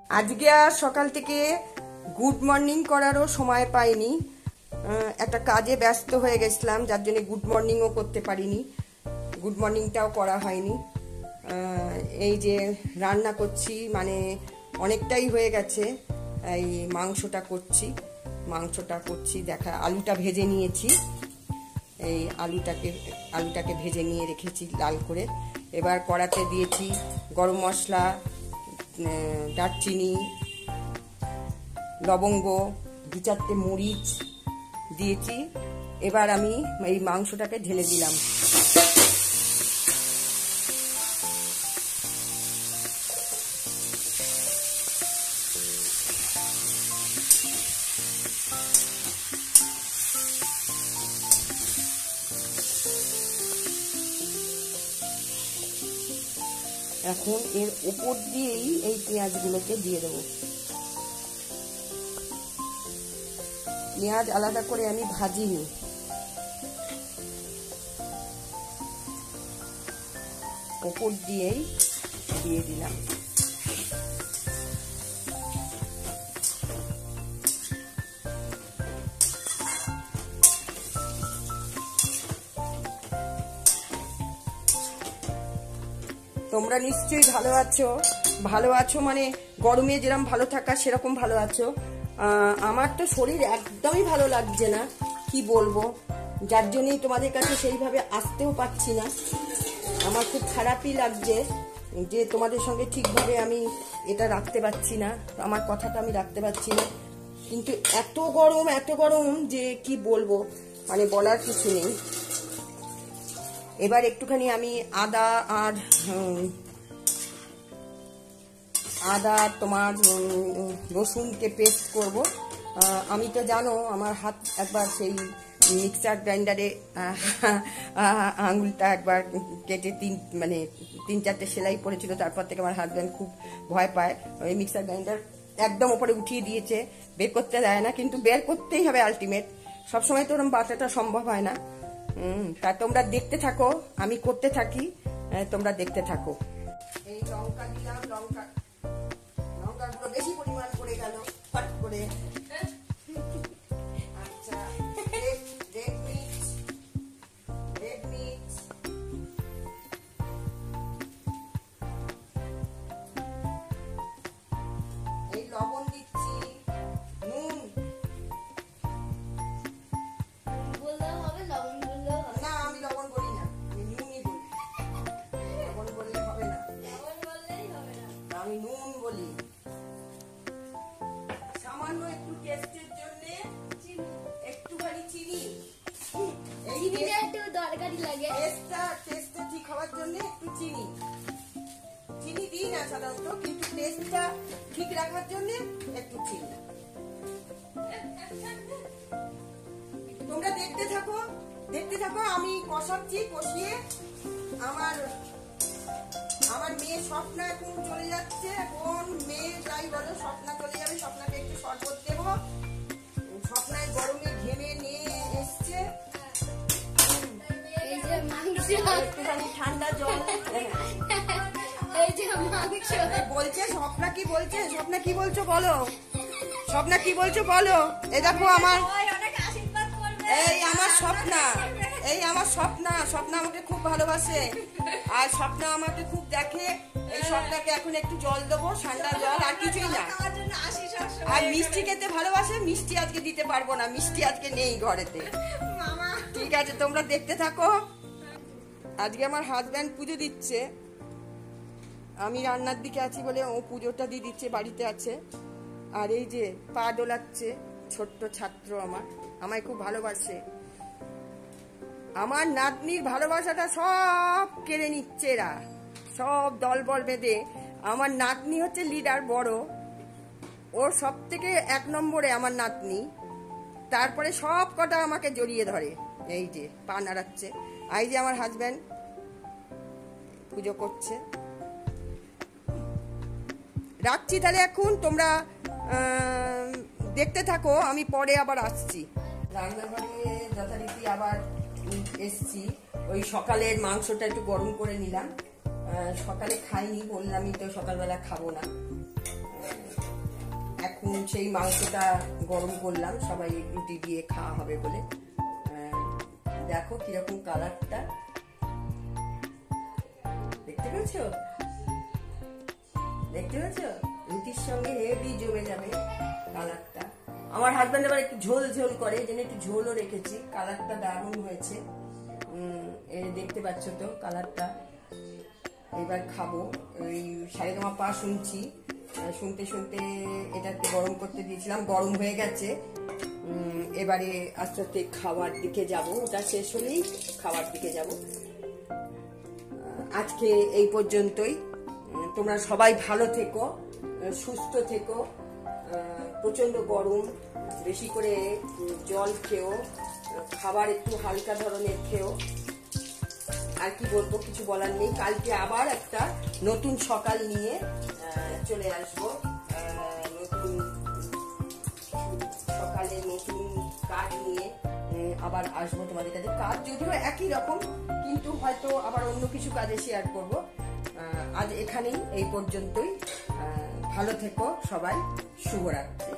আজকে আর সকাল থেকে গুড মর্নিং করারও সময় পাইনি, একটা কাজে ব্যস্ত হয়ে গেছিলাম, যার জন্য গুড মর্নিংও করতে পারিনি, গুড মর্নিংটাও করা হয়নি। এই যে রান্না করছি, মানে অনেকটাই হয়ে গেছে, এই মাংসটা করছি দেখা। আলুটা ভেজে নিয়েছি, এই আলুটাকে ভেজে নিয়ে রেখেছি লাল করে। এবার কড়াতে দিয়েছি গরম মশলা, দারচিনি, লবঙ্গ, 2-4টে মরিচ দিয়েছি। এবার আমি এই মাংসটাকে ঢেলে দিলাম। এখন এর উপর দিয়েই এই পেঁয়াজগুলোকে দিয়ে দেবো। পেঁয়াজ আলাদা করে আমি ভাজিনি, উপর দিয়েই দিয়ে দিলাম। তোমরা নিশ্চয়ই ভালো আছো, মানে গরমে যেরকম ভালো থাকা সেরকম ভালো আছো। আমার তো শরীর একদমই ভালো লাগছে না, কি বলবো, যার জন্যই তোমাদের কাছে সেইভাবে আসতেও পারছি না। আমার খুব খারাপই লাগছে যে তোমাদের সঙ্গে ঠিকভাবে আমি এটা রাখতে পারছি না, আমার কথাটা আমি রাখতে পারছি না। কিন্তু এত গরম যে কি বলবো, মানে বলার কিছু নেই। এবার একটুখানি আমি আদা তোমার রসুনকে পেস্ট করব। আমি তো জানো আমার হাত একবার সেই মিক্সার গ্রাইন্ডারে আঙুলটা একবার কেটে 3-4টে সেলাই পড়েছিল। তারপর থেকে আমার হাজব্যান্ড খুব ভয় পায়, ওই মিক্সার গ্রাইন্ডার একদম ওপরে উঠিয়ে দিয়েছে, বের করতে দেয় না, কিন্তু বের করতেই হবে আলটিমেট। সবসময় তো ওরকম বাটাটা সম্ভব হয় না। তা তোমরা দেখতে থাকো, আমি করতে থাকি, তোমরা দেখতে থাকো। এই লঙ্কা দিলাম, লঙ্কাগুলো বেশি পরিমাণ পড়ে গেল ফট করে। আচ্ছা, রেড মির্চ, এই লবণ দিচ্ছি, নুন। না, আমি লবণ বলি না, আমি নুনই বলি। লবণ বললে হবে না, আমি নুন বলি। সামান্য একটু টেস্টের জন্য একটুখানি চিনি, একটু দরকারি লাগে, টেস্টটা ঠিক হওয়ার জন্য একটু চিনি দিই না সাধারণত, কিন্তু টেস্টটা ঠিক রাখার জন্য একটু চিনি। তোমরা দেখতে থাকো, আমি কষিয়ে আমার মেয়ে স্বপ্না এখন চলে যাচ্ছে। কোন মেয়ে যাই বলো, স্বপ্না চলে যাবে, স্বপ্নাকে একটু শরবত দেবো। স্বপ্নায় গরমে ঘেমে নিয়ে এসছে, একটুখানি ঠান্ডা জল বলছে। স্বপ্না কি বলছো বলো, এই দেখো আমার স্বপ্না আমাকে খুব ভালোবাসে, আর স্বপ্না আমাকে খুব দেখে। এই স্বপ্নাকে এখন একটু জল দেবো, ঠান্ডা জল, আর কিছুই না। আর মিষ্টি খেতে ভালোবাসে, মিষ্টি আজকে দিতে পারবো না, মিষ্টি আজকে নেই ঘরেতে। ঠিক আছে, তোমরা দেখতে থাকো। আজকে আমার হাজব্যান্ড পুজো দিচ্ছে, আমি রান্নার দিকে আছি বলে ও পুজোটা দিয়ে দিচ্ছে, বাড়িতে আছে। আর এই যে পা দোলাচ্ছে ছোট্ট ছাত্র আমায় খুব ভালোবাসে। আমার নাতনির ভালোবাসাটা সব কেড়ে নিচ্ছে এরা, সব দলবল বেঁধে। আমার নাতনি হচ্ছে লিডার, বড়, ওর সব থেকে 1 নম্বরে আমার নাতনি। তারপরে সব কটা আমাকে জড়িয়ে ধরে, এই যে পা নাড়াচ্ছে। এই যে আমার হাজব্যান্ড পুজো করছে। রাখছি তাহলে, এখন তোমরা দেখতে থাকো, আমি পরে আবার আসছি। রান্নাঘরে যথারীতি আবার এসছি, ওই সকালের মাংসটা একটু গরম করে নিলাম। সকালে খাইনি, বললামই তো সকালবেলা খাবো না। এখন সেই মাংসটা গরম করলাম, সবাই রুটি দিয়ে খাওয়া হবে বলে। দেখো কিরকম কালারটা, দেখতে পেয়েছ? দেখতে পেয়েছ? রুটির সঙ্গে হেভি জমে যাবে কালারটা। আমার হাজবেন্ড আবার একটু ঝোল ঝোল করে, এই জন্য একটু ঝোলও রেখেছি। কালারটা দারুণ হয়েছে, দেখতে পাচ্ছ তো কালারটা। এবার খাবো। ওই সারেগামা পা শুনছি, শুনতে শুনতে এটাকে গরম করতে দিয়েছিলাম, গরম হয়ে গেছে। এবারে আস্তে আস্তে খাওয়ার দিকে যাব, ওটা শেষ হলেই খাওয়ার দিকে যাব। আজকে এই পর্যন্তই। তোমরা সবাই ভালো থেকো, সুস্থ থেকো। প্রচন্ড গরম, বেশি করে জল খেও, খাবার একটু হালকা ধরনের খেও। আর কি বলবো, কিছু বলার নেই। কালকে আবার একটা নতুন সকাল নিয়ে চলে আসবো। নতুন সকালে নতুন কাজ নিয়ে আবার আসবো তোমাদের কাছে। কাজ যদিও একই রকম, কিন্তু হয়তো আবার অন্য কিছু কাজে শেয়ার করব। আজ এখানেই, এই পর্যন্তই। ভালো থেকো সবাই, শুভরাত্রি।